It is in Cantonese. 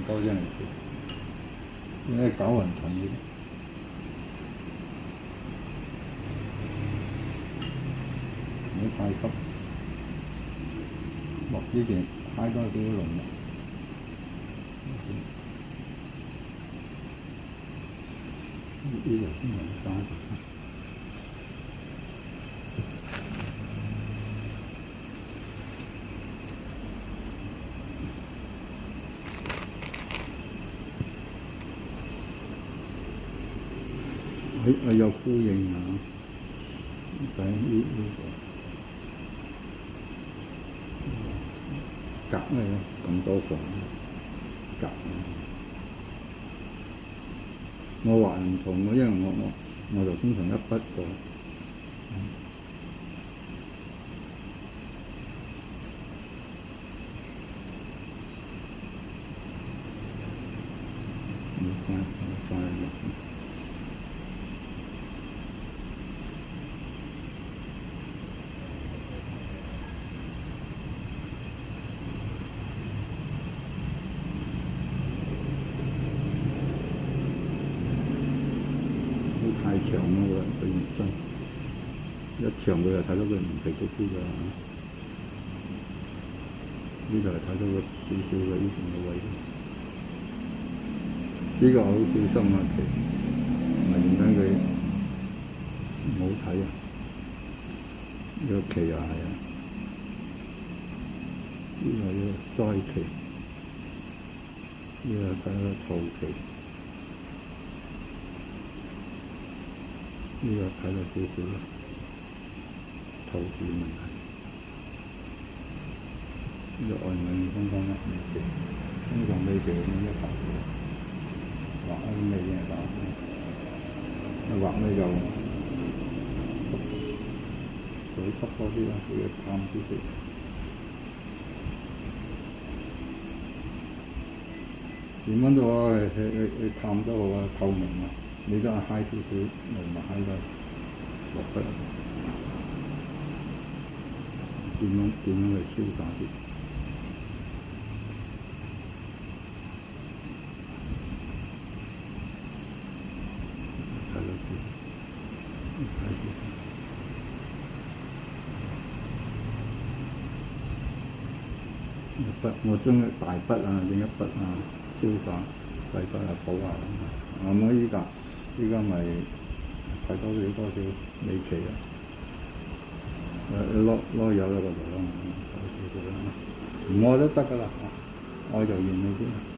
多張嚟貼，因為搞雲騰嘅，唔好太急。落之前揩多少少濃啦。呢度先嚟揸。有呼應啊！睇呢個格嚟嘅，咁多款格。我畫唔同嘅，因為我就通常一筆過。快落。太長啦，佢唔真，一長佢就睇到佢唔皮都啲㗎。呢度係睇到個少少嘅呢邊嘅位。呢個好小心啊，旗，唔係點解佢唔好睇啊？呢個旗又係啊，呢個要衰旗，呢個睇到草旗。呢個睇到少少透視問題，呢個外面剛剛未嘅，通常未嘅咁一頭畫喺尾嘅畫，一畫呢就水濕多啲啦，佢要淡啲啲。點樣都好，去淡都好啊，透明啊！你都係揩少少濃墨喺度落筆，點樣嚟瀟灑啲？睇到先，睇先。一筆我將大筆啊，另一筆啊，瀟灑細筆啊，補下咁。我依家咪睇多少美旗啊！攞油喺嗰度啦，唔愛都得㗎啦，愛就完你先。